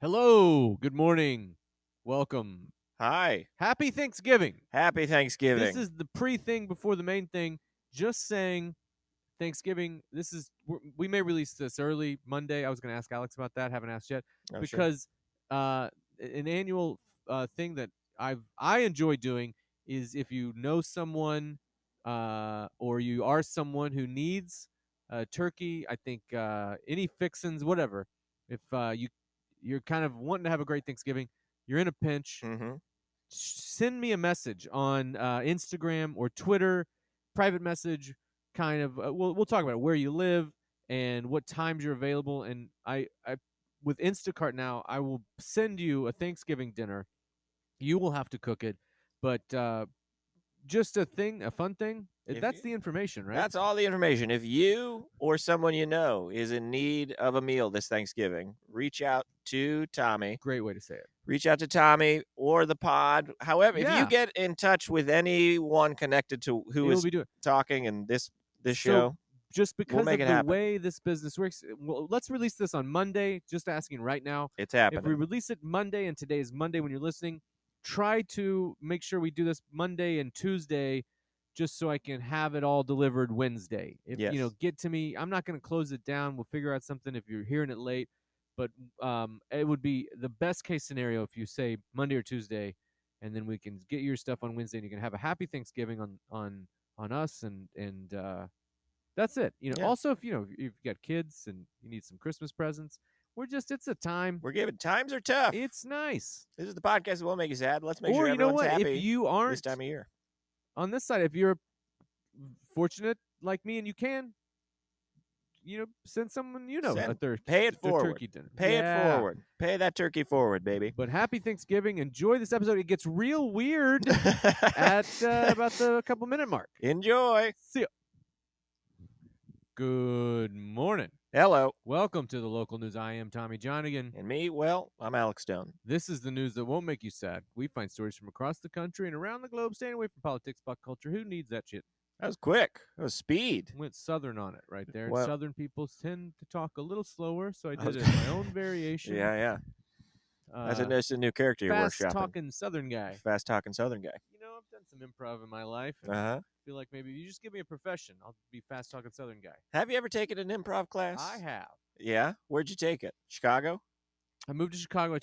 Hello, good morning. Welcome. Hi. Happy Thanksgiving. Happy This Thanksgiving. is the pre-thing before the main thing. Just saying Thanksgiving. We may release this early Monday. I was going to ask Alex about that, haven't asked yet, Oh, sure. because an annual thing that I enjoy doing is if you know someone or you are someone who needs turkey, I think any fixins, whatever. If you're kind of wanting to have a great Thanksgiving, you're in a pinch, Mm-hmm. send me a message on Instagram or Twitter, private message. Kind of, we'll talk about where you live and what times you're available. And I with Instacart now, I will send you a Thanksgiving dinner. You will have to cook it, but just a fun thing. If That's you, the information, right? that's all the information. If you or someone you know is in need of a meal this Thanksgiving, reach out to Tommy. Great way to say it. Reach out to Tommy or the pod. However, if you Yeah, get in touch with anyone connected to who it'll is be doing. talking in this So show, just we'll because make of it the happen. way this business works, well, let's release this on Monday. Just asking right now. It's If we happening. release it Monday and today is Monday when you're listening, try to make sure we do this Monday and Tuesday just so I can have it all delivered Wednesday. If Yes. get to me, I'm not going to close it down. We'll figure out something if you're hearing it late, but it would be the best case scenario if you say Monday or Tuesday, and then we can get your stuff on Wednesday and you can have a happy Thanksgiving on us and that's it. Yeah. Also if if you've got kids and you need some Christmas presents, it's a time. We're giving times are tough. It's nice. This is the podcast that won't make you sad. Let's make sure Or you know everyone's what? If happy you this aren't time of year. on this side, if you're fortunate like me and you can, send someone Pay it a forward. turkey dinner. Pay it Yeah. forward. Pay that turkey forward, baby. But happy Thanksgiving. Enjoy this episode. It gets real weird at about the couple minute mark. Enjoy. See ya. Good morning. Hello. Welcome to the local news. I am Tommy Johnagin. And me, well, I'm Alex Stone. This is the news that won't make you sad. We find stories from across the country and around the globe, staying away from politics, pop culture. Who needs that shit? That was quick. That was speed. Went southern on it right there. Well, Southern people tend to talk a little slower, so I I was- did it in my own variation. Yeah. That's a new character you're Fast workshopping. talking southern guy. Fast talking Southern guy. I've done some improv in my life. And Uh-huh. I feel like maybe you just give me a profession, I'll be fast talking southern guy. Have you ever taken an improv class? I have. Yeah. Where'd you take it? Chicago? I moved to Chicago.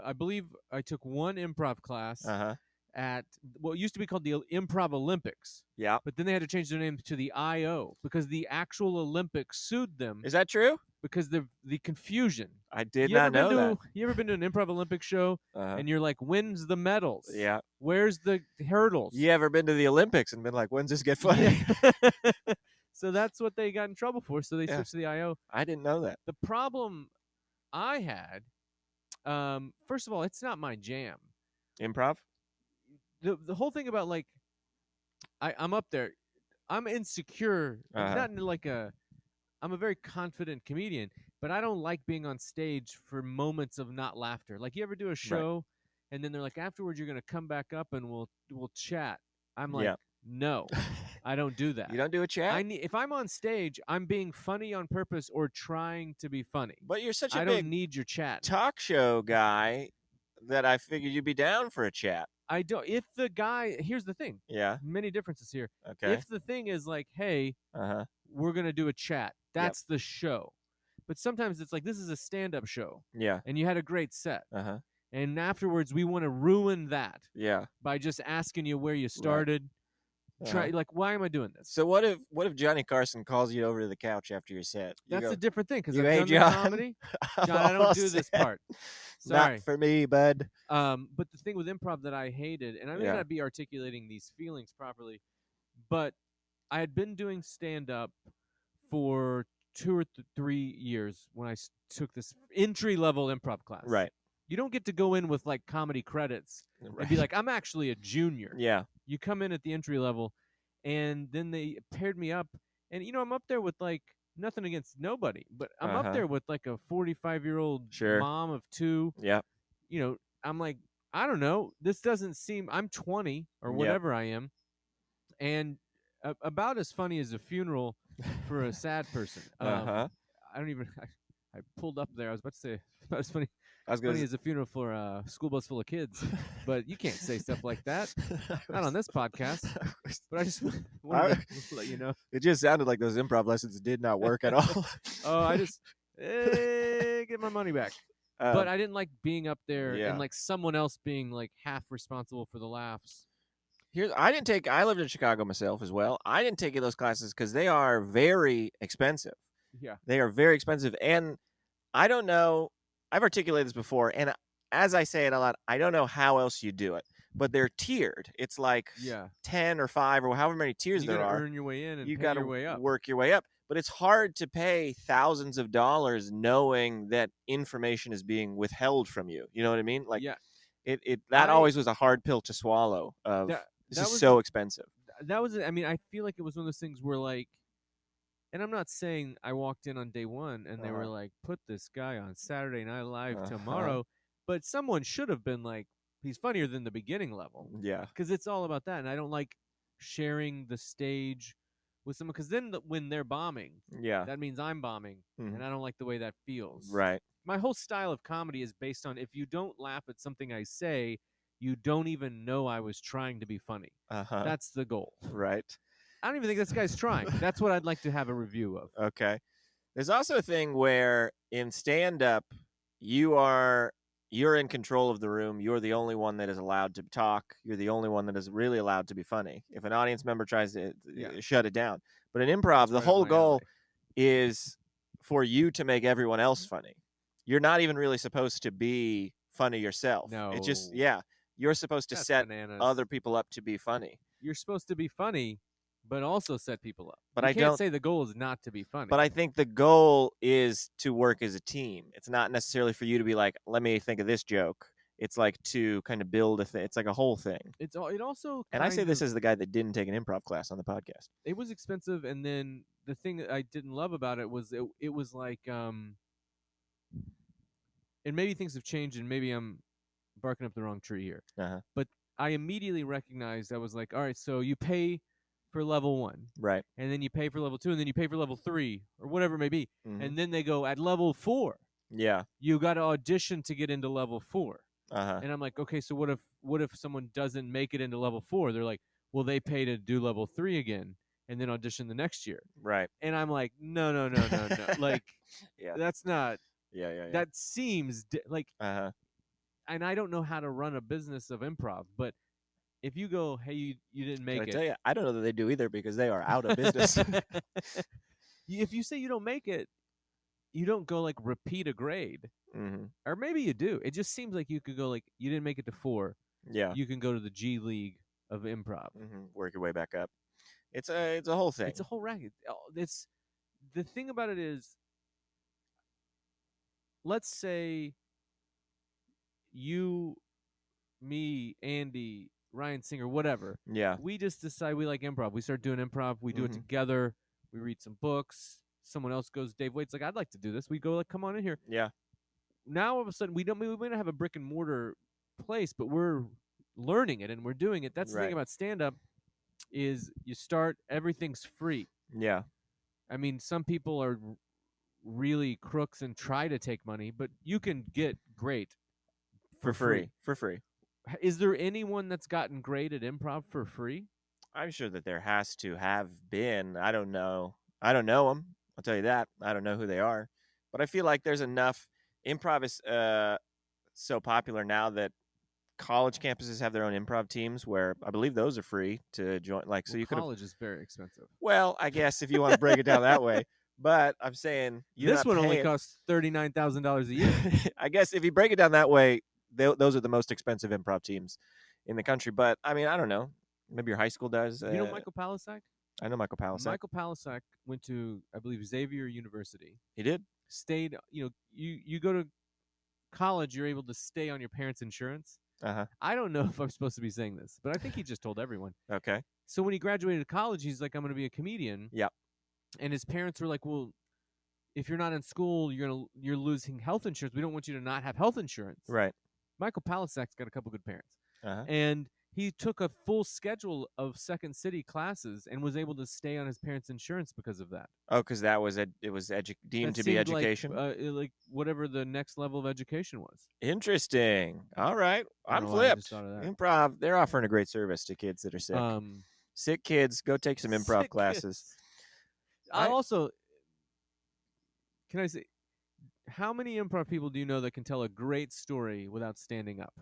I believe I took one improv class Uh-huh. at what used to be called the Improv Olympics. Yeah. But then they had to change their name to the IO because the actual Olympics sued them Is that true? because the confusion. I did not know that. You ever been to an Improv Olympic show Uh-huh. and you're like, when's the medals? Yeah. Where's the hurdles? You ever been to the Olympics and been like, when's this get funny? Yeah. So that's what they got in trouble for. So they Yeah. switched to the IO. I didn't know that. The problem I had, first of all, it's not my jam. Improv? The whole thing about like, I'm up there, I'm insecure, not in like I'm a very confident comedian, but I don't like being on stage for moments of not laughter. Like, you ever do a show and then they're like, afterwards you're gonna come back up and we'll chat. I'm like, Yeah. no, I don't do that. You don't do a chat? If I'm on stage, I'm being funny on purpose or trying to be funny. But you're such I a don't big need your chat. talk show guy that I figured you'd be down for a chat. I don't. If the guy, here's the thing. Yeah. Many differences here. Okay. If the thing is like, hey, Uh-huh. we're gonna do a chat, that's the show. But sometimes it's like, this is a stand-up show, Yeah. and you had a great set, Uh-huh. and afterwards we want to ruin that Yeah. by just asking you where you started. Uh-huh. Like, why am I doing this? So what if Johnny Carson calls you over to the couch after your set? You That's go, a different thing because "You, I've hey, done the John, comedy. I'm John, I don't all do this set. part. Sorry. Not for me, bud. But the thing with improv that I hated, and I may Yeah. not be articulating these feelings properly, but I had been doing stand-up for 2 or 3 years when I took this entry-level improv class. Right. You don't get to go in with like comedy credits and be Right. like, I'm actually a junior. Yeah. You come in at the entry level, and then they paired me up, and I'm up there with like, nothing against nobody, but I'm up there with like a 45-year-old Sure. mom of 2. Yeah. I'm like, I don't know. This doesn't seem. I'm 20 or Yep. whatever I am, and about as funny as a funeral for a sad person. Uh-huh. I don't even. I pulled up there. I was about to say about as funny I was gonna. funny as a funeral for a school bus full of kids, but you can't say stuff like that. I Not on was- this podcast. I was- But I just wanted I- to let you know. it just sounded like those improv lessons did not work at all. Oh, I just get my money back. But um, I didn't like being up there and yeah. like someone else being like half responsible for the laughs. I didn't take. I lived in Chicago myself as well. I didn't take those classes because they are very expensive. Yeah. They are very expensive, and I don't know. I've articulated this before, and as I say it a lot, I don't know how else you do it. But they're tiered. It's like Yeah. 10 or 5 or however many tiers You there got to are. earn your way in and You pay got your to way up. work your way up. But it's hard to pay thousands of dollars knowing that information is being withheld from you. You know what I mean? Like Yeah. that I always was a hard pill to swallow. Of that this that is was so expensive. I mean, I feel like it was one of those things where like, and I'm not saying I walked in on day one and they were like, put this guy on Saturday Night Live tomorrow, but someone should have been like, he's funnier than the beginning level. Yeah. Because it's all about that. And I don't like sharing the stage with someone, because then when they're bombing, Yeah. that means I'm bombing. Mhm. And I don't like the way that feels. Right. My whole style of comedy is based on if you don't laugh at something I say, you don't even know I was trying to be funny. That's the goal. Right. I don't even think this guy's trying. That's what I'd like to have a review of. Okay. There's also a thing where in stand up you're in control of the room. You're the only one that is allowed to talk. You're the only one that is really allowed to be funny. If an audience member tries to shut it down. But in improv, the right whole up my goal alley. is for you to make everyone else funny. You're not even really supposed to be funny yourself. It's just No. you're supposed to That's set bananas. other people up to be funny. You're supposed to be funny, but also set people up. But you I can't don't say the goal is not to be funny. But I think the goal is to work as a team. It's not necessarily for you to be like, let me think of this joke. It's like to kind of build a thing. It's like a whole thing. It also And I say this of, as the guy that didn't take an improv class on the podcast. it was expensive, and then the thing that I didn't love about it was it was like and maybe things have changed, and maybe I'm barking up the wrong tree here. But I immediately recognized I was like, all right, so you pay for level 1, right, and then you pay for level 2, and then you pay for level 3 or whatever it may be, and then they go at level 4. Yeah, you got to audition to get into level 4. and I'm like, okay, so what if someone doesn't make it into level 4? They're like, well, they pay to do level 3 again and then audition the next year. Right. And I'm like, no. Like, yeah, that's not. yeah. That seems like. And I don't know how to run a business of improv, but if you go, hey, you didn't make I it. tell you, I don't know that they do either because they are out of business. If you say you don't make it, you don't go like repeat a grade. Or maybe you do. It just seems like you could go like, you didn't make it to 4. Yeah. You can go to the G League of improv. Work your way back up. It's a whole thing. It's a whole racket. It's the thing about it is, let's say you, me, Andy, Ryan Singer, whatever. Yeah. We just decide we like improv. We start doing improv. We do it together. We read some books. Someone else goes, Dave Waite's like, I'd like to do this. We go like, come on in here. Yeah. Now all of a sudden we may not have a brick and mortar place, but we're learning it and we're doing it. That's the thing about stand up is you start, everything's free. Yeah. I mean, some people are really crooks and try to take money, but you can get great for free. For free. Is there anyone that's gotten great at improv for free? I'm sure that there has to have been. I don't know them. I'll tell you that. I don't know who they are. But I feel like there's enough. Improv is so popular now that college campuses have their own improv teams where I believe those are free to join. Like, so you could. College is very expensive. Well, I guess if you want to break it down that way. But I'm saying this one only costs $39,000 a year. I guess if you break it down that way, those are the most expensive improv teams in the country. But I mean, I don't know. Maybe your high school does. You know Michael Palisak? I know Michael Palisak. Michael Palisak went to, I believe, Xavier University. He did? Stayed, you go to college, you're able to stay on your parents' insurance. I don't know if I'm supposed to be saying this, but I think he just told everyone. Okay. So when he graduated college, he's like, I'm going to be a comedian. Yep. And his parents were like, well, if you're not in school, you're losing health insurance. We don't want you to not have health insurance. Right. Michael Palasak's got a couple good parents. Uh-huh. And He took a full schedule of Second City classes and was able to stay on his parents' insurance because of that. Oh, because that was deemed That to be seemed education. like whatever the next level of education was. Interesting. All right, I don't I'm know why I just flipped. thought of that. Improv, they're offering a great service to kids that are sick. Um, Sick kids, go take some improv sick classes. kids. I I also can I say how many improv people do you know that can tell a great story without standing up?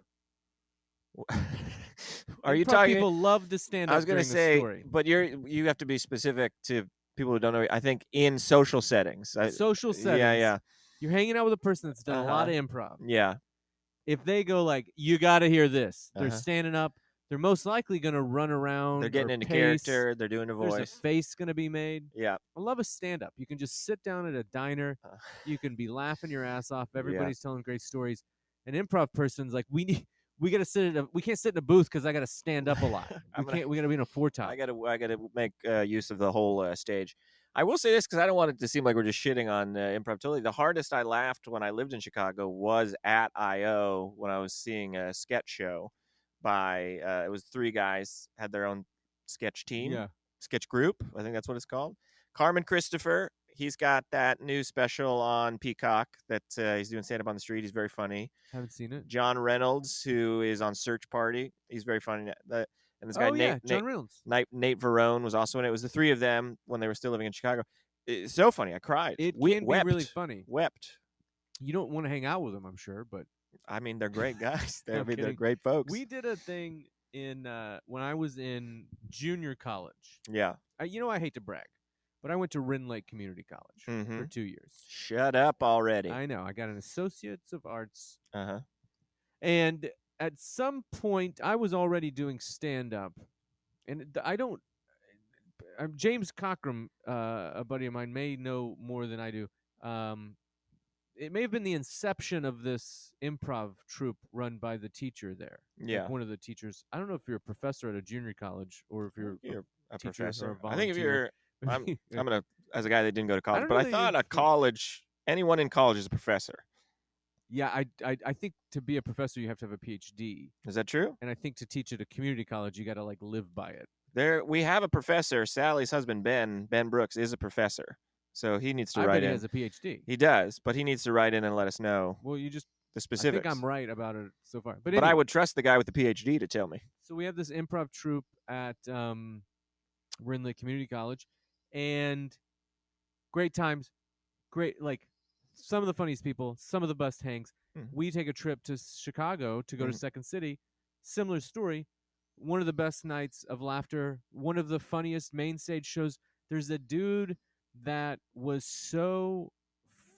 are you Improv talking? people love to stand I was up gonna during a say, story. but you have to be specific to people who don't know. I think in social settings. Social Yeah, settings, yeah. you're hanging out with a person that's done a lot Uh-huh. of improv. Yeah. If they go like, "You got to hear this," they're Uh-huh. standing up. They're most likely going to run They're around or getting into pace. character. They're doing a There's a voice. face going to be made. Yeah. I love a stand up. You can just sit down at a diner. Uh, You can be laughing your ass off. yeah. Everybody's telling great stories. An improv person's like, we got to we can't sit in a booth because I got to stand up a lot. I'm gonna. We got to be in a foretop. I gotta make use of the whole stage. I will say this because I don't want it to seem like we're just shitting on improv. Totally, the hardest I laughed when I lived in Chicago was at I.O. when I was seeing a sketch show by it was three guys had their own sketch team, Yeah, sketch group. I think that's what it's called. Carmen Christopher. He's got that new special on Peacock that he's doing stand up on the street. He's very funny. haven't seen it. John Reynolds, who is on Search Party. He's very funny. And this guy Oh yeah, John Reynolds. Nate Verone was also in it. It was the three of them when they were still living in Chicago. It's so funny. I cried. It We can be really wept. funny. Wept. You don't want to hang out with them, I'm sure, but I mean, they're great guys. I'm They're kidding. great folks. We did a thing in when I was in junior college. Yeah. I hate to brag, but I went to Rinn Lake Community College Mm-hmm. for 2 years. Shut up already. I know. I got an Associates of Arts, Uh-huh. and at some point, I was already doing stand up, and I don't. James Cockrum, a buddy of mine, may know more than I do. It may have been the inception of this improv troupe run by the teacher there, like Yeah. one of the teachers. I don't know if you're a professor at a junior college or if I you're think you're a teacher or a professor. I volunteer. think if you're I'm gonna as a guy that didn't go to I college, don't but know I that thought you. a college anyone in college is a professor. Yeah, I think to be a professor you have to have a PhD, Is that true? and I think to teach at a community college you got to like live by it. There we have a professor. Sally's husband Ben Brooks is a professor. So he needs to I bet write he in. has a PhD. He does, but he needs to write in and let us know Well, the I think specifics. I'm right about it so far. But But I anyway, would trust the guy with the PhD to tell me. so we have this improv troupe at Rinn Lake Community College, and great times, great like some of the funniest people, some of the best hangs. Mhm. We take a trip to Chicago to go to Mhm. Second City. Similar story. One of the best nights of laughter. One of the funniest main stage shows. There's a dude that was so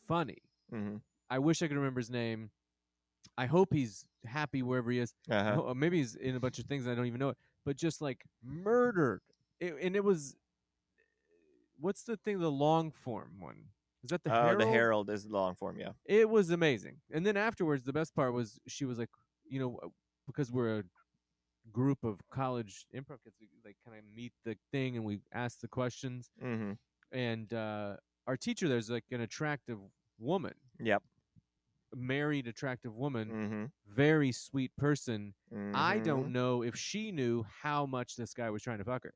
funny. Mm-hmm. I wish I could remember his name. I hope he's happy wherever he is. Uh-huh. Maybe he's in a bunch of things and I don't even know it. But just like murdered. And it was what's the thing? The long form one. Is that the Oh, Herald? the Herald is the long form, yeah. It was amazing. And then afterwards, the best part was she was like, because we're a group of college improv kids, we like kind of meet the thing and we ask the questions. Mm-hmm. And our teacher there's like an attractive woman, Yep. married attractive woman, Mm-hmm. very sweet person. I Mm-hmm. don't know if she knew how much this guy was trying to fuck her.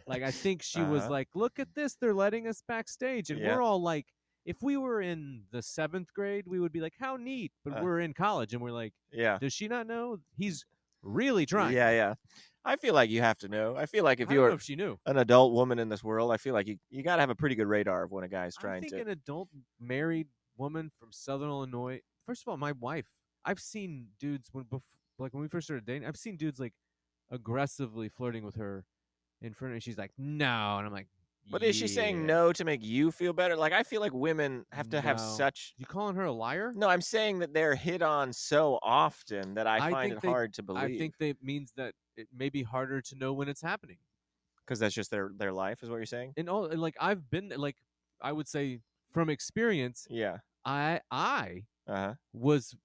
Like I think she was Uh-huh. like, "Look at this, they're letting us backstage," and Yeah. we're all like, if we were in the 7th grade, we would be like, "How neat!" But we're in college, and we're like, Yeah. "Does she not know? He's really trying." Yeah, yeah. I feel like you have to know. I feel like if I don't know you're if she knew. an adult woman in this world, I feel like you got to have a pretty good radar of when a guy's I trying think to. an adult married woman from Southern Illinois. First of all, my wife. I've seen dudes like when we first started dating. I've seen dudes like aggressively flirting with her in front of me. She's like, "No," and I'm like, But is she saying "Yeah." no to make you feel better? Like I feel like women have to have No. such. You calling her a liar? No, I'm saying that they're hit on so often that I find think it hard to I believe. think that means that it may be harder to know when it's happening. Because that's just their life, is what you're saying. And all like I've been like I would say from experience, Yeah. I Uh was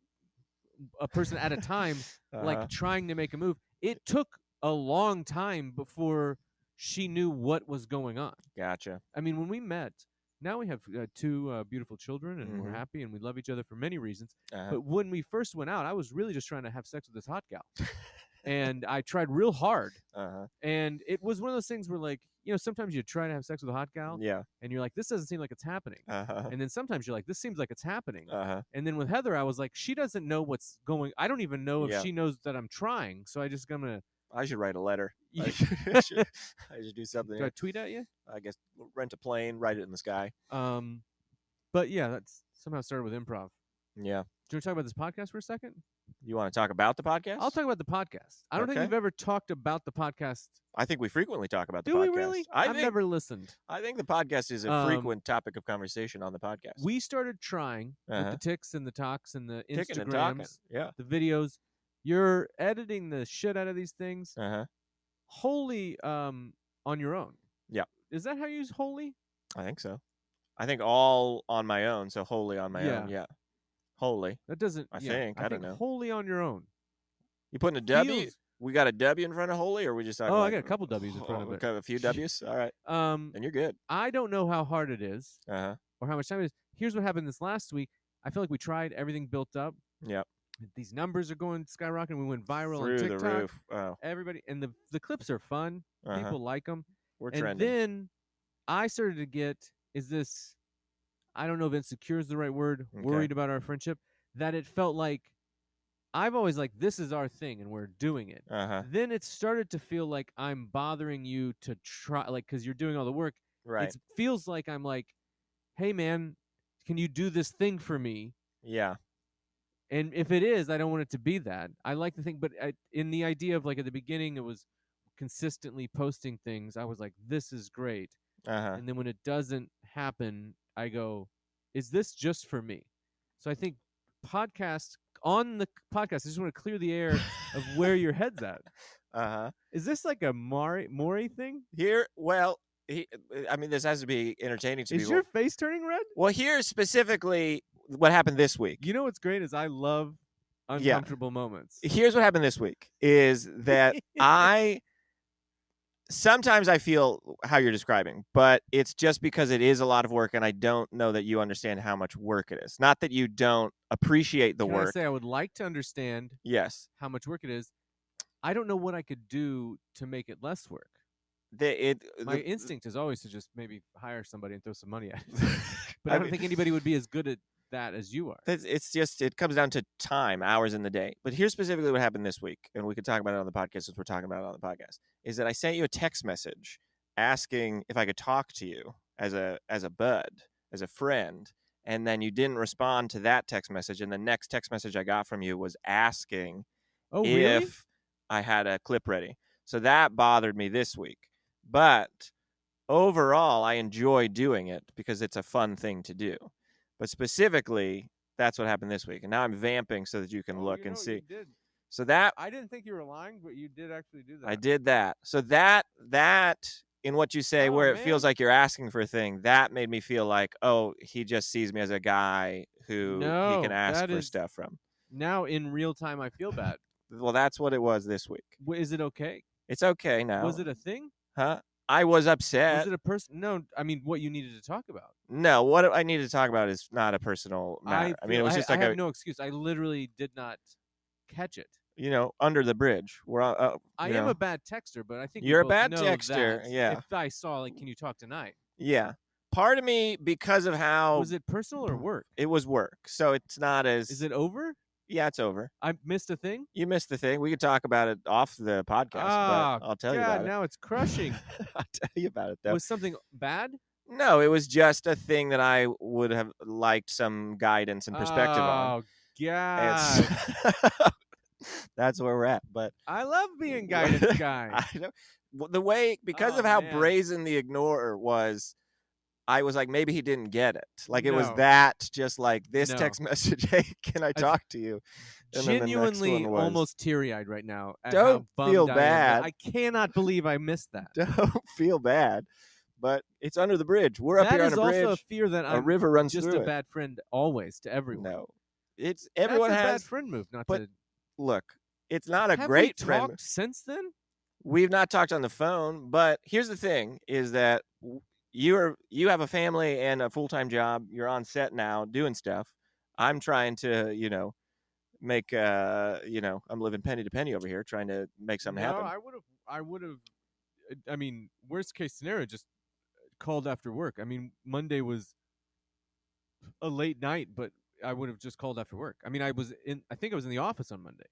a person at a time huh. like trying to make a move. It took a long time before she knew what was going on. Gotcha. I mean, when we met, now we have two beautiful children and we're Mhm. happy and we love each other for many reasons. Uh-huh. But when we first went out, I was really just trying to have sex with this hot gal. and I tried real hard. Uh-huh. And it was one of those things where, like, sometimes you try to have sex with a hot gal, Yeah. and you're like, this doesn't seem like it's happening. Uh-huh. And then sometimes you're like, this seems like it's happening. Uh-huh. And then with Heather, I was like, she doesn't know what's going. I don't even know if Yeah. she knows that I'm trying. So I'm gonna. I should write a letter. I do should, I should do something. I tweet at you? I guess rent a plane, write it in the sky. But yeah, that's somehow started with improv. Yeah. Do you want to talk about this podcast for a second? You want to talk about the podcast? I'll talk about the podcast. I don't think Okay. we've ever talked about the podcast. I think we frequently talk about the Do podcast. we really? I've think, never listened. I think the podcast is a frequent topic of conversation on the podcast. We started trying with the ticks and the talks and the Ticking and Instagrams, talking. Yeah. the videos. You're editing the shit out of these things wholly on your own. Yeah. Is that how you use wholly? I think so. I think all on my own, so wholly on my own. Yeah. Wholly. That doesn't. I think. I don't know. Wholly on your own. You putting a W? We got a W in front of wholly, or we just talking? Oh, I got a couple W's in front of it. A few W's. All right. Then you're good. I don't know how hard it is, or how much time it is. Here's what happened this last week. I feel like we tried everything built up. Yep. These numbers are going skyrocketing. We went viral Through on TikTok. the roof. Oh. Everybody, and the clips are fun. People like them. We're and trending. Then I started to get, I don't know if insecure is the right word, worried about our friendship, that it felt like I've always like, this is our thing and we're doing it. Then it started to feel like I'm bothering you to try, like, because you're doing all the work. Right. It feels like I'm like, hey, man, can you do this thing for me? Yeah. And if it is, I don't want it to be that. I like to think, but in the idea of, like, at the beginning, it was consistently posting things. I was like, this is great. And then when it doesn't happen, I go, is this just for me? So I think on the podcast, I just want to clear the air of where your head's at. Is this like a Maury thing? Here, well, I mean, this has to be entertaining to people. Is your face turning red? Well, here's specifically what happened this week. You know what's great is I love uncomfortable moments. Here's what happened this week is that sometimes I feel how you're describing, but it's just because it is a lot of work, and I don't know that you understand how much work it is. Not that you don't appreciate the work. I say I would like to understand how much work it is. I don't know what I could do to make it less work. My instinct is always to just maybe hire somebody and throw some money at it. But I don't think anybody would be as good at that as you are. It comes down to time, hours in the day. But here's specifically what happened this week, and we could talk about it on the podcast since we're talking about it on the podcast, is that I sent you a text message asking if I could talk to you as a bud, as a friend, and then you didn't respond to that text message, and the next text message I got from you was asking if I had a clip ready. So that bothered me this week. But overall, I enjoy doing it because it's a fun thing to do. But specifically, that's what happened this week. And now I'm vamping so that you can look and see. You did. So that I didn't think you were lying, but you did actually do that. I did that. So that in what you say, where it feels like you're asking for a thing, that made me feel like, oh, he just sees me as a guy who he can ask for stuff from. Now in real time, I feel bad. Well, that's what it was this week. Is it okay? It's okay now. Was it a thing? Huh? I was upset. Was it a person? No, I mean, what you needed to talk about. No, what I needed to talk about is not a personal matter. I mean, it was just like I have no excuse. I literally did not catch it. Under the bridge. I am a bad texter, but I think you're a bad texter. Yeah. If I saw, like, can you talk tonight? Yeah. Part of me, because of how was it personal or work? It was work, so it's not as. Is it over? Yeah, it's over. I missed a thing? You missed the thing. We could talk about it off the podcast, but I'll tell you about it. Now it's crushing. I'll tell you about it, though. Was something bad? No, it was just a thing that I would have liked some guidance and perspective on. Oh, God. That's where we're at. But I love being guidance guy. I know. The way, because of how brazen the ignore was, I was like, maybe he didn't get it. Like, it was that, just like this text message, hey, can I talk to you? And genuinely almost teary-eyed right now. Don't feel bad. I cannot believe I missed that. Don't feel bad. But it's under the bridge. We're up here on a bridge. That is also a fear that a river runs just through a bad friend always to everyone. No. Everyone That's a has bad friend move, look, it's not a great friend. Have we talked since then? We've not talked on the phone, but here's the thing is that you have a family and a full-time job. You're on set now doing stuff. I'm trying to, make I'm living penny to penny over here trying to make something No, happen. I would have. I mean, worst case scenario, just called after work. I mean, Monday was a late night, but I would have just called after work. I mean, I think I was in the office on Monday,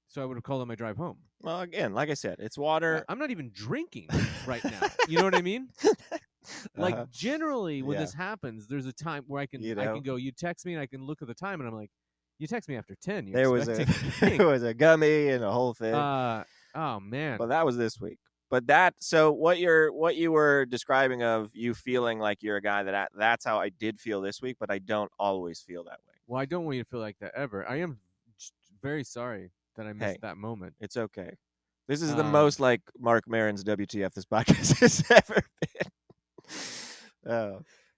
so I would have called on my drive home. Well, again, like I said, it's water. I'm not even drinking right now. You know what I mean? Like Uh-huh. generally, when Yeah, this happens, there's a time where you I can know, go. You text me, and I can look at the time, and I'm like, you text me after 10. You there was a expecting there me? was a gummy and a whole thing. Oh man. But that was this week. But that so what you were describing of you feeling like you're a guy that's how I did feel this week, but I don't always feel that way. Well, I don't want you to feel like that ever. I am very sorry that I missed Hey, that moment. it's okay. This is the Um, most like Mark Maron's WTF this podcast has ever been.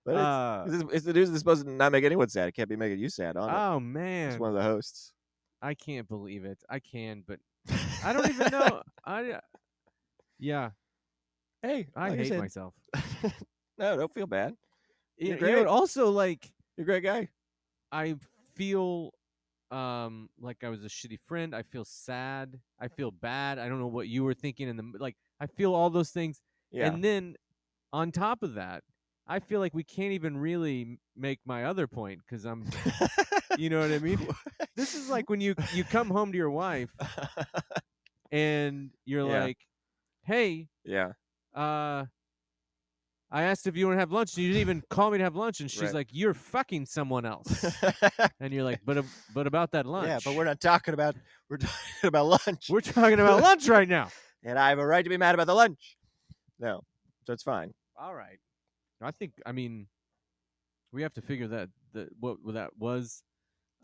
But uh, it's the news that's supposed to not make anyone sad. It can't be making you sad on it. oh It's one of man, the hosts. I can't believe it. I can, but I don't even know. Yeah, Hey, I like I hate said, myself. no, don't feel bad. You're You know what? great. Also, like You're a great guy. I feel like I was a shitty friend. I feel sad. I feel bad. I don't know what you were thinking in the like. I feel all those things, Yeah. and then on top of that, I feel like we can't even really make my other point because I'm. You know what I mean? This is like when you come home to your wife and you're Yeah. like, "Hey, Yeah. uh, I asked if you want to have lunch, and you didn't even call me to have lunch." And she's Right. like, "You're fucking someone else." And you're like, but about that Yeah, but lunch, we're talking about lunch. we're talking about lunch right now." And I have a right to be mad about the lunch. No. So it's fine. All right. I mean, we have to figure that what that was.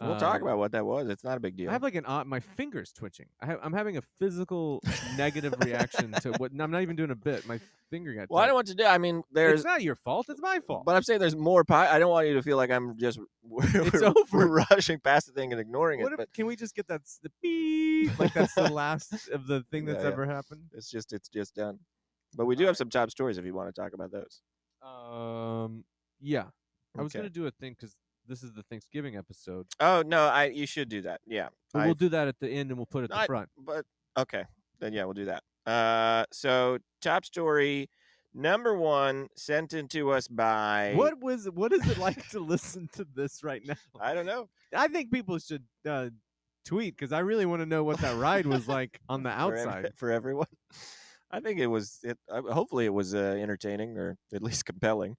We'll talk Um, about what that was. It's not a big I have deal. like an my fingers twitching. I'm having a physical negative reaction to what. I'm not even doing a bit. My finger got Well, I tight. don't know what to do. I mean, It's there's not your fault. It's my fault. but I'm saying there's more pie. I don't want you to feel like I'm just It's we're over. rushing past the thing and ignoring it. What if But can we just get that the beep like that's the last of the thing that's yeah, ever happened? it's just done. But we do All have right. some top stories if you want to talk about those. Yeah. I was Okay. gonna do a thing because this is the Thanksgiving episode, Oh no, I you should do that. Yeah, but we'll do that at the end and we'll put it at the I front. but okay, then yeah, we'll do that. So top story number one sent in to us by What is it like to listen to this right now? I don't know I think people should tweet because I really want to know what that ride was like on the outside. for everyone. I think it was it. Hopefully, it was entertaining or at least compelling.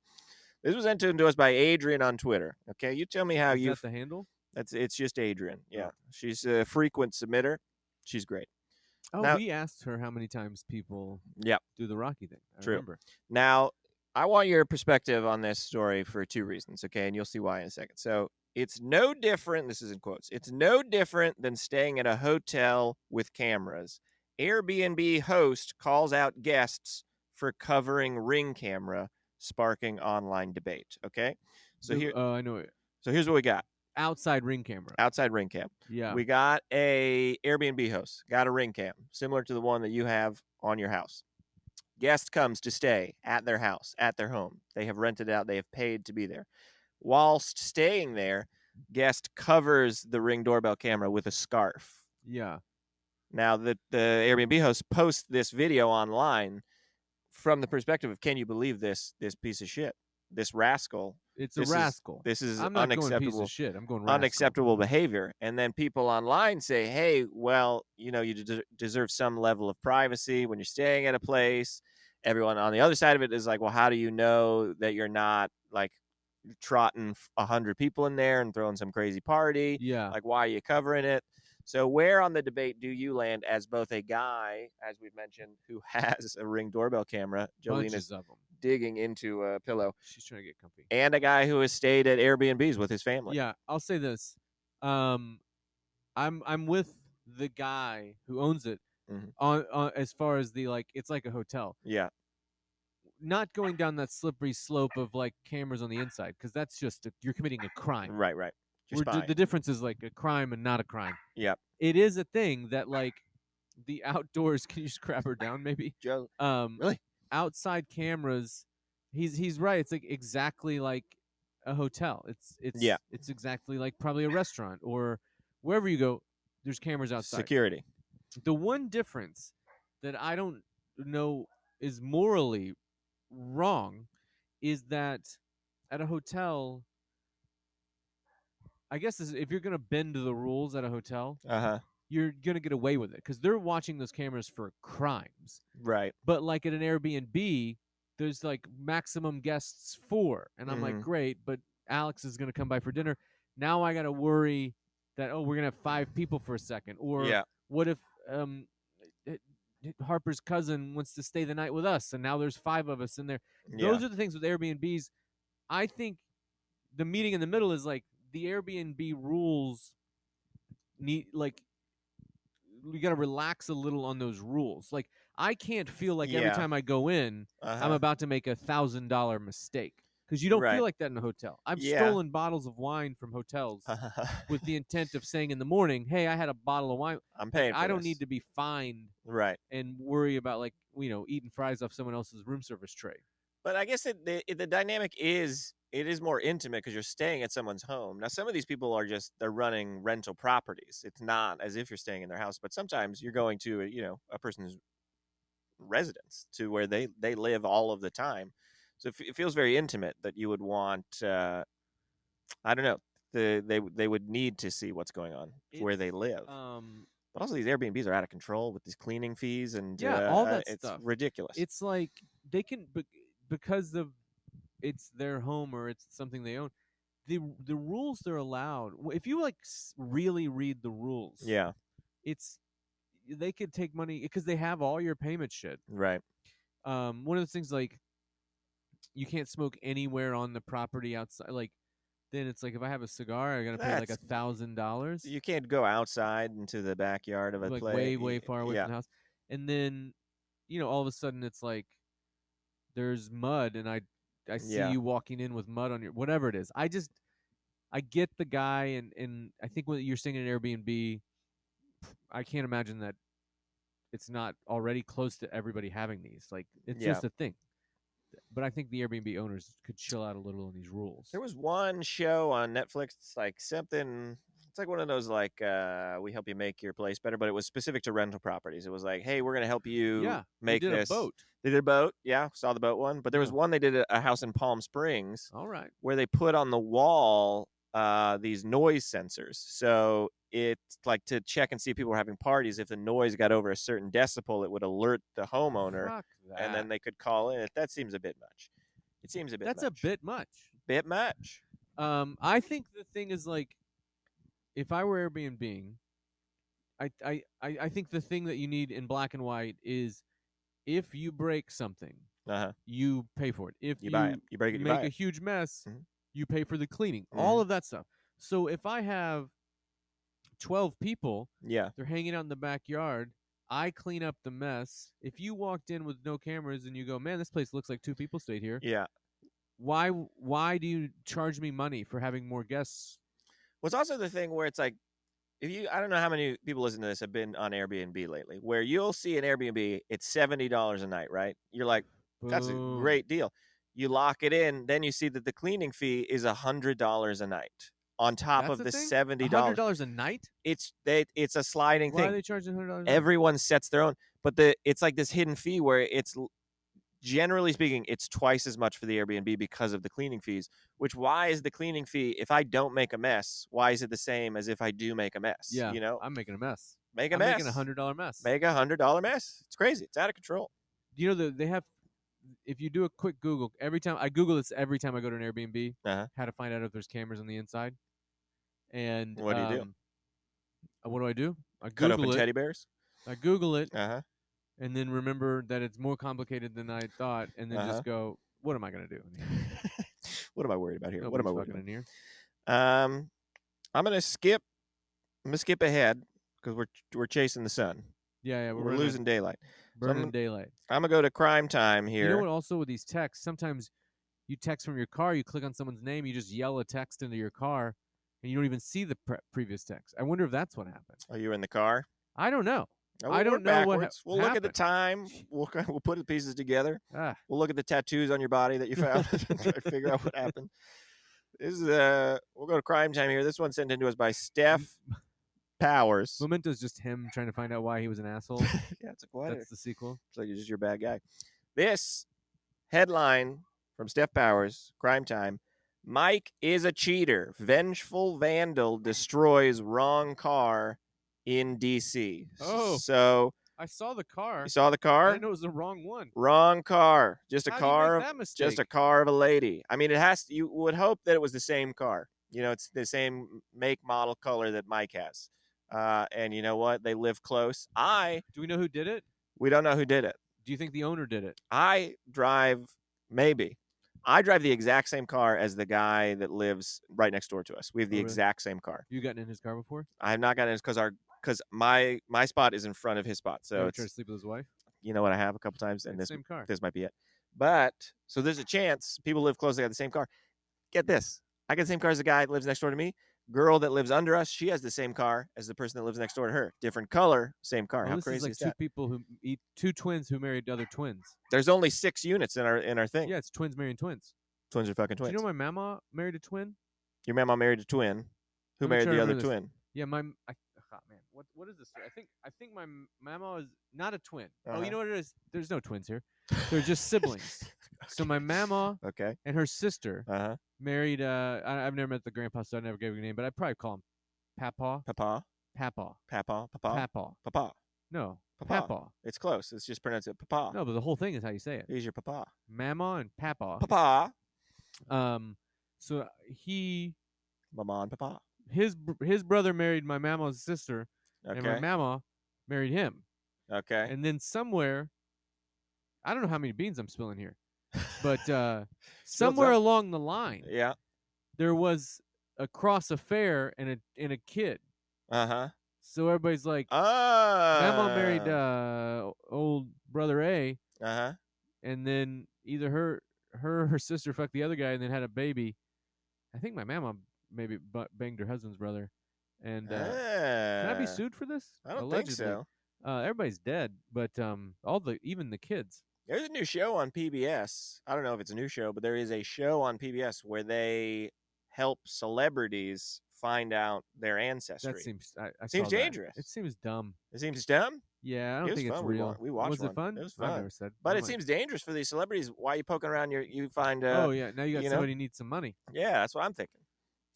This was sent in to us by Adrian on Twitter. Okay, you tell me how Is you. that the handle? That's it's just Adrian. Yeah, Oh. she's a frequent submitter. She's great. Oh, Now, we asked her how many times people yeah, do the Rocky thing. I true. remember. Now, I want your perspective on this story for two reasons, okay? And you'll see why in a second. So, it's no different, this is in quotes, it's no different than staying at a hotel with cameras. Airbnb host calls out guests for covering Ring camera, sparking online debate, okay? So I know it. so here's what we got. Outside Ring camera. Outside Ring cam. Yeah. We got a Airbnb host, got a Ring cam, similar to the one that you have on your house. Guest comes to stay at their house, at their home. They have rented out, they have paid to be there. Whilst staying there, guest covers the Ring doorbell camera with a scarf. Yeah. Now, the Airbnb host posts this video online from the perspective of, can you believe this piece of shit, this rascal? It's a rascal. This is I'm not going piece of unacceptable, shit. I'm going rascal. unacceptable behavior. And then people online say, hey, well, you know, you deserve some level of privacy when you're staying at a place. Everyone on the other side of it is like, well, how do you know that you're not like trotting 100 people in there and throwing some crazy party? Yeah. Like, why are you covering it? So where on the debate do you land as both a guy, as we've mentioned, who has a Ring doorbell camera? Jolene Bunches is of them. digging into a pillow. She's trying to get comfy. And a guy who has stayed at Airbnbs with his family. Yeah, I'll say this. I'm with the guy who owns it on as far as the like it's like a hotel. Yeah. Not going down that slippery slope of like cameras on the inside because that's just you're committing a crime. Right. You're spying. The difference is like a crime and not a crime. Yep. It is a thing that like the outdoors. Can you just grab her down, maybe? Joe. Really? Outside cameras. He's right. It's like exactly like a hotel. It's Yeah. exactly like probably a restaurant or wherever you go. there's cameras outside. Security. The one difference that I don't know is morally wrong is that at a hotel, I guess if you're going to bend the rules at a hotel, Uh-huh. you're going to get away with it because they're watching those cameras for crimes. Right. But like at an Airbnb, there's like maximum guests 4. And I'm like, Mhm. great, but Alex is going to come by for dinner. Now I got to worry that, oh, we're going to have 5 people for a second. Or Yeah. what if eh, Harper's cousin wants to stay the night with us and now there's 5 of us in there? Yeah. Those are the things with Airbnbs. I think the meeting in the middle is like the Airbnb rules need like we got to relax a little on those rules. Like I can't feel like every Yeah. time I go in, I'm Uh-huh. about to make $1,000 mistake because you don't feel Right. like that in a hotel. I've Yeah. stolen bottles of wine from hotels with the intent of saying in the morning, "Hey, I had a bottle of wine." I'm Like paying I for don't need this. to be fined Right. and worry about like eating fries off someone else's room service tray. But I guess the dynamic is it is more intimate because you're staying at someone's home. Now, some of these people are just they're running rental properties. It's not as if you're staying in their house, but sometimes you're going to a person's residence to where they live all of the time. So it feels very intimate that you would want. I don't know. They would need to see what's going on where It's they live. um But also, these Airbnbs are out of control with these cleaning fees, and yeah, all that it's stuff. ridiculous. It's like they can because of it's their home or it's something they own. The rules they're allowed. If you like really read the rules, Yeah. it's they could take money because they have all your payment shit. Right. One of those things like you can't smoke anywhere on the property outside. Like then it's like if I have a cigar, I gotta pay like That's $1,000, you can't go outside into the backyard of a like play. way far away Yeah. from the house. And then all of a sudden it's like there's mud, and I see Yeah. you walking in with mud on your whatever it is. I get the guy, and I think when you're staying in an Airbnb, I can't imagine that it's not already close to everybody having these. Like it's Yeah. just a thing. But I think the Airbnb owners could chill out a little on these rules. There was one show on Netflix. It's like something. It's like one of those like we help you make your place better, but it was specific to rental properties. It was like, hey, we're gonna help you Yeah, they make did a this. boat. They did a boat. Yeah, saw the boat one. But there was Yeah. one they did a house in Palm Springs All right. where they put on the wall these noise sensors. So it's like to check and see if people were having parties. If the noise got over a certain decibel, it would alert the homeowner, Fuck and then that. they could call in. That seems a bit much. It seems a bit That's a much. bit much. Bit much. I think the thing is like if I were Airbnb, I think the thing that you need in black and white is if you break something, Uh-huh. you pay for it. If You buy it. you You break it, you make buy a it. huge mess, Mhm. you pay for the cleaning. All Mhm. of that stuff. So if I have 12 people, Yeah. they're hanging out in the backyard, I clean up the mess. If you walked in with no cameras and you go, "Man, this place looks like 2 people stayed here." Yeah. Why do you charge me money for having more guests? What's also the thing where it's like if you I don't know how many people listen to this have been on Airbnb lately, where you'll see an Airbnb, it's $70 a night, right? You're like, that's a Boom. great deal. You lock it in, then you see that the cleaning fee is $100 a night on top That's of a the thing? a $70. $100 a night? It's a sliding Why are thing. they charging $100 a night? Everyone sets their own, but it's like this hidden fee where it's generally speaking, it's twice as much for the Airbnb because of the cleaning fees. Which why is the cleaning fee if I don't make a mess? Why is it the same as if I do make a mess? Yeah, I'm making a mess. Make a I'm making mess. $100 mess. Make $100 mess. It's crazy. It's out of control. You know they have. If you do a quick Google, every time I Google this, every time I go to an Airbnb, Uh-huh. how to find out if there's cameras on the inside. And What do you do? what do I do? I Cut open Google it. teddy bears? I Google it, Uh-huh. and then remember that it's more complicated than I thought, and then just go, "What am I gonna do in here? What am I worried about here? What Nobody's am I worried fucking about? in here." I'm gonna skip ahead because we're chasing the sun. Yeah, We're losing daylight. So burning daylight. I'm gonna go to crime time here. You know what? Also with these texts, sometimes you text from your car, you click on someone's name, you just yell a text into your car, and you don't even see the previous text. I wonder if that's what happened. Are you in the car? I don't know. Oh, I don't know what backwards. We'll look at the time. We'll put the pieces together. Ah, We'll look at the tattoos on your body that you found and try to figure out what happened. This is we'll go to crime time here. This one's sent in to us by Steph Powers. Memento's just him trying to find out why he was an asshole. Yeah, it's like That's the sequel. It's like you're just your bad guy. This headline from Steph Powers, Crime Time. Mike is a cheater. Vengeful vandal destroys wrong car in DC. Oh, So I saw the you car. saw the I car? didn't know it was the wrong one. Wrong car. Just a How do you make car of that just a mistake? car of a lady. I mean, it has to, you would hope that it was the same car. It's the same make, model, color that Mike has. And you know what? They live close. Do we know who did it? We don't know who did it. Do you think the owner did it? I drive maybe. I drive the exact same car as the guy that lives right next door to us. We have the Oh, really? exact same car. You gotten in his car before? I have not gotten it because my spot is in front of his spot. You So ever it's, try to sleep with his wife? you know what, I have a couple times, and It's the same car. this might be it. But so there's a chance people live close, they got the same car. Get this. I got the same car as the guy that lives next door to me. Girl that lives under us, she has the same car as the person that lives next door to her. Different color, same car. Well, How this is crazy like is two that? people two twins who married other twins. There's only 6 units in our thing. Yeah, it's twins marrying twins. Twins are fucking Do twins. you know my mama married a twin? Your mama married a twin. Who Let me married try to the other remember this. twin? Yeah, man, what is this? I think my mama is not a twin. Oh, Uh-huh. you know what it is? There's no twins here. They're just siblings. So my mama Okay. and her sister Uh-huh. married. I've never met the grandpa, so I never gave him a name, but I'd probably call him Papa. Papa. Papa. Papa. Papa. Papa. Papa. No, Papa. Papa. It's close. It's just pronounced it Papa. No, but the whole thing is how you say it. He's your papa. Mama and Papa. Papa. So he Mama and papa. his brother married my mama's sister, and my Okay. mama married him. Okay. And then somewhere, I don't know how many beans I'm spilling here, but somewhere some. along the line, Yeah. there was a cross affair and a kid. Uh-huh. So everybody's like, Ah. Mama married old brother A, Uh-huh. and then either her sister fucked the other guy and then had a baby. I think my mama maybe banged her husband's brother. And can I be sued for this? I don't Allegedly. think so. Everybody's dead, but even the kids. There's a new show on PBS. I don't know if it's a new show, but there is a show on PBS where they help celebrities find out their ancestry. That seems I Seems saw that. dangerous. It seems dumb. It seems dumb. Yeah, I It don't was think it's fun. real. We watched Was it one. fun? It was I fun. never said. But I it might- seems dangerous for these celebrities. Why are you poking around? You find. Oh yeah, now you got you know? somebody who needs some money. Yeah, that's what I'm thinking.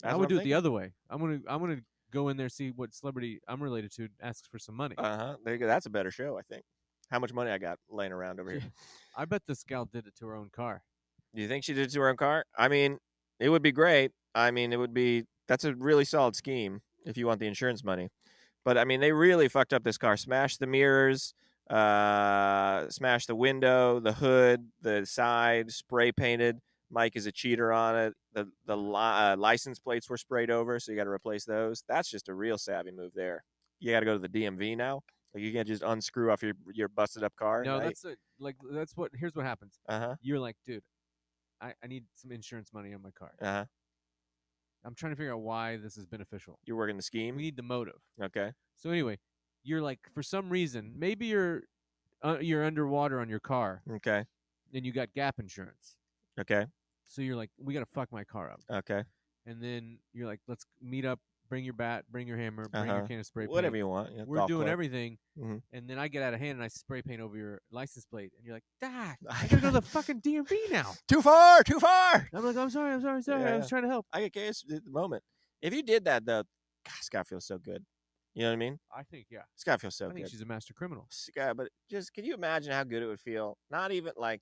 I would do it the other way. I'm gonna go in there, see what celebrity I'm related to asks for some money. Uh-huh. There you go. That's a better show, I think. How much money I got laying around over here? I bet this gal did it to her own car. Do you think she did it to her own car? I mean, it would be great. I mean, that's a really solid scheme if you want the insurance money. But I mean, they really fucked up this car. Smashed the mirrors, smashed the window, the hood, the side, spray painted. Mike is a cheater on it. The license plates were sprayed over, so you got to replace those. That's just a real savvy move there. You got to go to the DMV now. Like you can't just unscrew off your busted up car. No, here's what happens. Uh-huh. You're like, dude, I need some insurance money on my car. Uh-huh. I'm trying to figure out why this is beneficial. You're working the scheme. We need the motive. Okay. So anyway, you're like, for some reason, maybe you're underwater on your car Okay. and you got gap insurance. Okay. So you're like, we got to fuck my car up. Okay. And then you're like, let's meet up, bring your bat, bring your hammer, bring your can of spray paint. Whatever you want. We're doing club. everything. Mhm. And then I get out of hand and I spray paint over your license plate. And you're like, I gotta go to the fucking DMV now. Too far. Too far. I'm like, I'm sorry. Yeah. I was trying to help. I get curious at the moment. If you did that, though, God, Scott feels so good. You know what I mean? I think, yeah. Scott feels so I think good. she's a master criminal. Scott, but just can you imagine how good it would feel? Not even like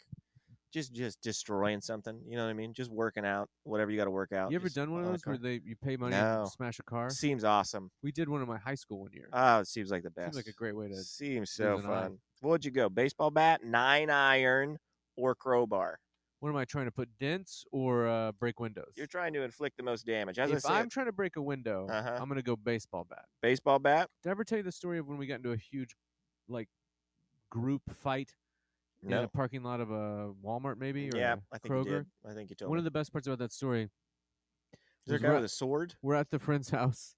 just destroying something. You know what I mean? Just working out whatever you got to work out. You ever just done one of on a those where car. you pay money No. and smash a car? Seems awesome. We did one in my high school one year. Oh, it seems like the best. Seems like a great way to. Seems so lose an eye. fun. What'd you go? Baseball bat, 9-iron, or crowbar? What am I trying to put dents or break windows? You're trying to inflict the most damage. As I If said, I'm trying to break a window, Uh-huh. I'm gonna go baseball bat. baseball bat. Did I ever tell you the story of when we got into a huge, like, group fight in a No. parking lot of a Walmart, maybe, or Yeah, a I think Kroger? you did. I think you told One me. of the best parts about that story Is there a was guy with a sword? we're at the friend's house.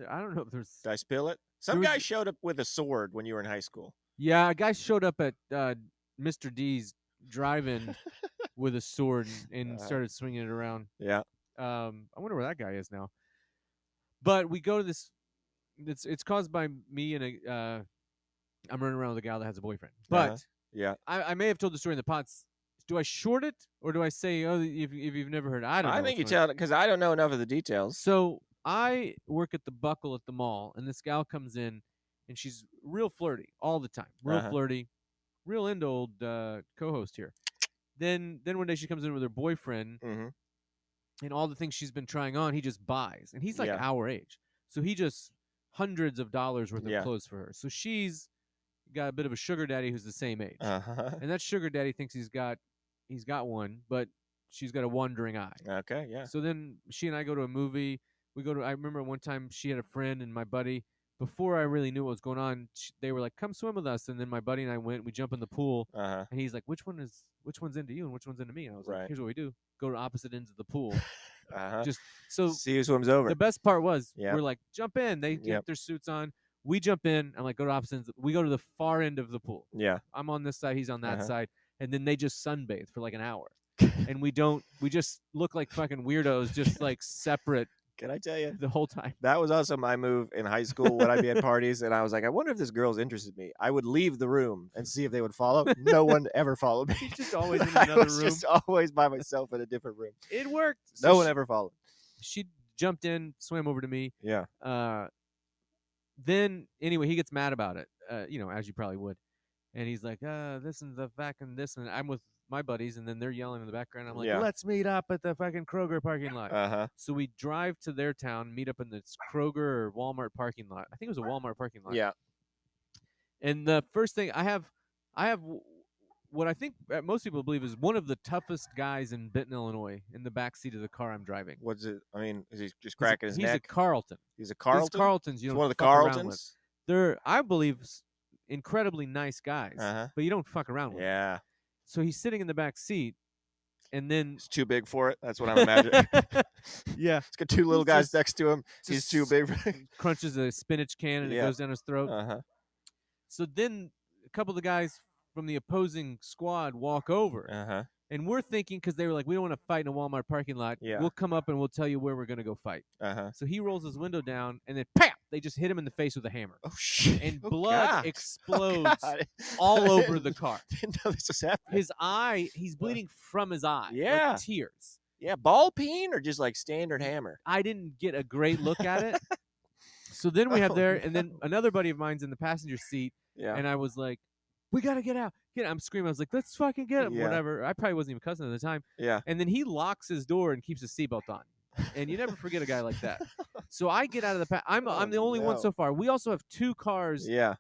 I don't know if there's. Did I spill it? Some There guy was- showed up with a sword when you were in high school. Yeah, a guy showed up at Mr. D's drive-in with a sword and started swinging it around. Yeah. I wonder where that guy is now. But we go to this It's caused by me and I'm running around with a gal that has a boyfriend. Uh-huh. But Yeah. I may have told the story in the pots. Do I short it or do I say, oh, if you've never heard it? I don't I know think what's you going on. tell it because I don't know enough of the details. So I work at the Buckle at the mall, and this gal comes in, and she's real flirty all the time, real Uh-huh. flirty, real into old co-host here. Then one day she comes in with her boyfriend, Mm-hmm. and all the things she's been trying on, he just buys, and he's like Yeah. our age, so he just hundreds of dollars worth of Yeah. clothes for her. So she's got a bit of a sugar daddy who's the same age, Uh-huh. and that sugar daddy thinks he's got one, but she's got a wandering eye. Okay. Yeah. So then she and I go to a movie. We go to. I remember one time she had a friend and my buddy. Before I really knew what was going on, they were like, "Come swim with us." And then my buddy and I went. We jump in the pool, Uh-huh. and he's like, which one's into you and which one's into me?" And I was like, Right. "Here's what we do: go to opposite ends of the pool." Uh-huh. Just so See who swims over. the best part was Yep. we're like, "Jump in." They get Yep. their suits on. We jump in. I'm like, "Go to opposite ends." We go to the far end of the pool. Yeah. I'm on this side. He's on that Uh-huh. side, and then they just sunbathe for like an hour. And we just look like fucking weirdos, just like separate Can I tell you? the whole time. That was also my move in high school when I'd be at parties and I was like, I wonder if this girl's interested in me. I would leave the room and see if they would follow. No one ever followed me. He's just always in I another was room. just always by myself in a different room. It worked. No one ever followed. She jumped in, swam over to me. Yeah. Then anyway, he gets mad about it. As you probably would. And he's like, this and the fucking this, and I'm with my buddies, and then they're yelling in the background. I'm like, Yeah. let's meet up at the fucking Kroger parking lot. Uh-huh. So we drive to their town, meet up in this Kroger or Walmart parking lot. I think it was a Walmart parking lot. Yeah. And the first thing I have what I think most people believe is one of the toughest guys in Benton, Illinois, in the back seat of the car I'm driving. What's it? I mean, is he just cracking his neck? He's a Carlton. He's a Carlton? These Carltons, you He's don't one of the fuck around with. Carltons? They're, I believe, incredibly nice guys, but you don't fuck around with. Yeah. So he's sitting in the back seat, and then He's too big for it. That's what I'm imagining. yeah, He's got two little guys just- next to him. He's too big for it. crunches a spinach can and it Yeah. goes down his throat. Uh-huh. So then a couple of the guys from the opposing squad walk over, Uh-huh. and we're thinking, because they were like, we don't want to fight in a Walmart parking lot. Yeah. We'll come up and we'll tell you where we're going to go fight. Uh-huh. So he rolls his window down, and then bam, they just hit him in the face with a hammer. Oh shit. And Oh, blood God. explodes Oh, God. all over the car. Didn't know this was happening. His eye, he's bleeding from his eye. Yeah. Like tears. Yeah, ball peen or just like standard hammer? I didn't get a great look at it. So then we have Oh, there, and then another buddy of mine's in the passenger seat, Yeah. and I was like, we got to get out. I'm screaming. I was like, let's fucking get him. Yeah. Whatever. I probably wasn't even cussing at the time. Yeah. And then he locks his door and keeps his seatbelt on. And you never forget a guy like that. So I get out of the I'm the only one no. so far. We also have two cars Yeah.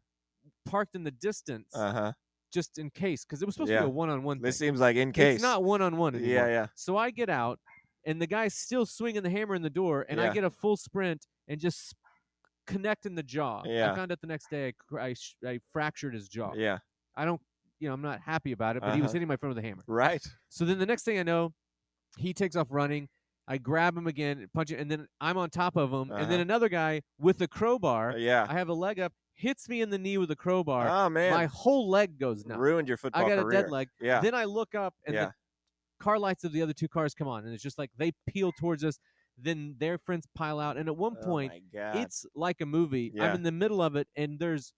parked in the distance Uh-huh. just in case, because it was supposed to Yeah. be a one-on-one This thing. seems like in case. It's not one-on-one anymore. Yeah, yeah. So I get out, and the guy's still swinging the hammer in the door, and I Yeah. get a full sprint and just connect in the jaw. Yeah. I found out the next day I fractured his jaw. Yeah. I don't, I'm not happy about it, but he was Uh-huh. hitting my friend with a hammer. Right. So then the next thing I know, he takes off running. I grab him again, punch it, and then I'm on top of him. And then Uh-huh. another guy with a crowbar, Yeah. I have a leg up, hits me in the knee with a crowbar. Oh man. My whole leg goes numb. Ruined your football I got career. a dead leg. Yeah. Then I look up, and Yeah. the car lights of the other two cars come on, and it's just like they peel towards us. Then their friends pile out, and at one point, oh my God. it's like a movie. Yeah. I'm in the middle of it, and there's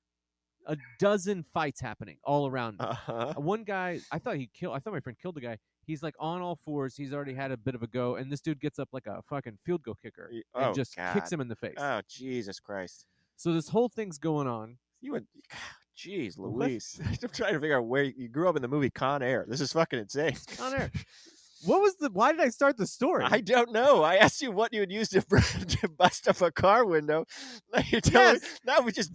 a dozen fights happening all around me. Uh-huh. One guy, I thought my friend killed the guy. He's like on all fours. He's already had a bit of a go, and this dude gets up like a fucking field goal kicker and Oh, just God. kicks him in the face. Oh, Jesus Christ. So this whole thing's going on. You would, jeez, What? Louise. I'm trying to figure out where you grew up in the movie Con Air. This is fucking insane. Con Air. Why did I start the story? I don't know. I asked you what you would use to bust up a car window. Now you're telling now we just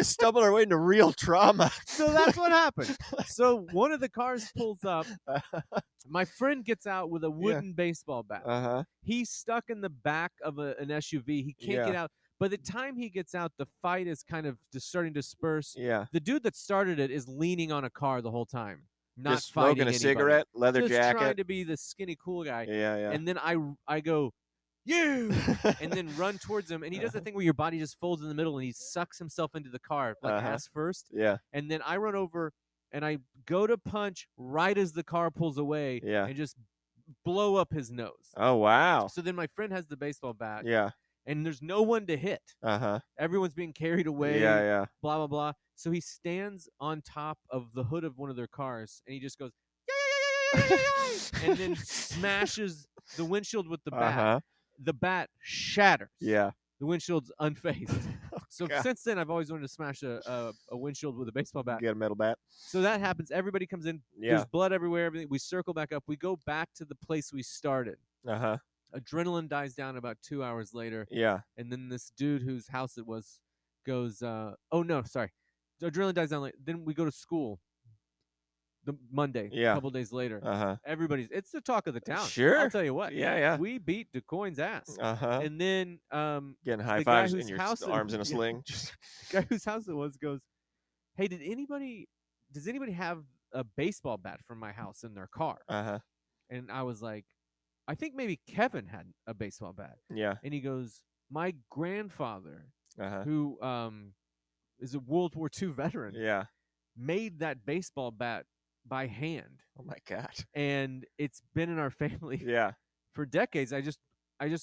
stumbled our way into real trauma. So that's what happened. So one of the cars pulls up. My friend gets out with a wooden baseball bat. Uh-huh. He's stuck in the back of an SUV. He can't get out. By the time he gets out, the fight is kind of just starting to disperse. Yeah. The dude that started it is leaning on a car the whole time, not Just fighting smoking a anybody. cigarette, leather just jacket. trying to be the skinny cool guy. Yeah, yeah. And then I go, you, and then run towards him. And he does the thing where your body just folds in the middle and he sucks himself into the car, like ass first. Yeah. And then I run over and I go to punch right as the car pulls away Yeah. and just blow up his nose. Oh, wow. So then my friend has the baseball bat. Yeah. and there's no one to hit. Uh-huh. Everyone's being carried Yeah, away, yeah. blah blah blah. So he stands on top of the hood of one of their cars, and he just goes, and then smashes the windshield with the bat. Uh-huh. The bat shatters. Yeah. The windshield's unfazed. Oh, So God. since then, I've always wanted to smash a windshield with a baseball bat. Get a metal bat. So that happens. Everybody comes in. Yeah. There's blood everywhere. Everything. We circle back up. We go back to the place we started. Uh-huh. Adrenaline dies down about 2 hours later. Yeah. And then this dude whose house it was goes, oh no, sorry. The adrenaline dies down later. Then we go to school the Monday, a Yeah. couple days later. Uh-huh. It's the talk of the town. Sure. I'll tell you what. Yeah, yeah. We beat DuQuoin's ass. Uh-huh. And then Getting high the guy fives whose in your house arms in a sling. the guy whose house it was goes, "Hey, does anybody have a baseball bat from my house in their car?" Uh-huh. And I was like, I think maybe Kevin had a baseball bat. Yeah. And he goes, "My grandfather, Uh-huh. who is a World War II veteran, Yeah. made that baseball bat by hand, Oh my God. and it's been in our family Yeah. for decades. I just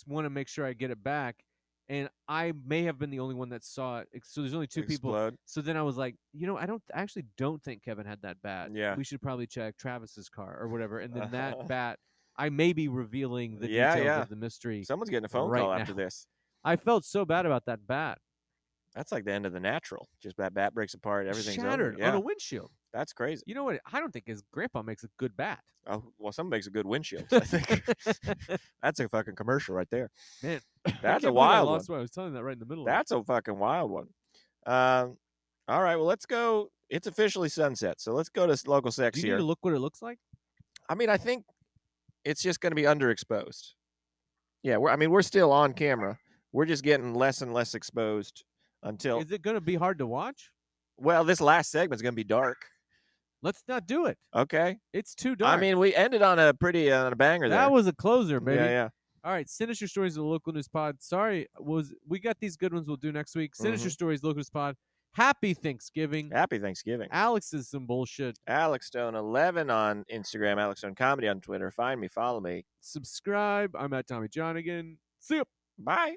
want to make sure I get it back." And I may have been the only one that saw it. So there's only two people. Explode. So then I was like, I actually don't think Kevin had that bat. Yeah. We should probably check Travis's car or whatever. And then Uh-huh. that bat, I may be revealing the Yeah, details yeah. of the mystery. Someone's getting a phone right call after now. this. I felt so bad about that bat. That's like the end of The Natural. Just that bat breaks apart, everything's Shattered over. Yeah. on a windshield. That's crazy. You know what? I don't think his grandpa makes a good bat. Oh, well, someone makes a good windshield, I think. That's a fucking commercial right there. Man, That's I a wild I one. lost what I was telling that right in the middle. That's a fucking wild one. All right, well, let's go. It's officially sunset, so let's go to local sex Do you here. need to look what it looks like? I mean, I think it's just going to be underexposed. Yeah, we're still on camera. We're just getting less and less exposed until. Is it going to be hard to watch? Well, this last segment's going to be dark. Let's not do it. Okay. It's too dark. I mean, we ended on a pretty on a banger there. That was a closer, baby. Yeah, yeah. All right, send us your stories to the Local News Pod. Sorry, we got these good ones we'll do next week. Send us your stories, Local News Pod. Happy Thanksgiving. Happy Thanksgiving. Alex is some bullshit. Alex Stone 11 on Instagram, Alex Stone Comedy on Twitter. Find me, follow me. Subscribe. I'm at Tommy Johnagin. See ya. Bye.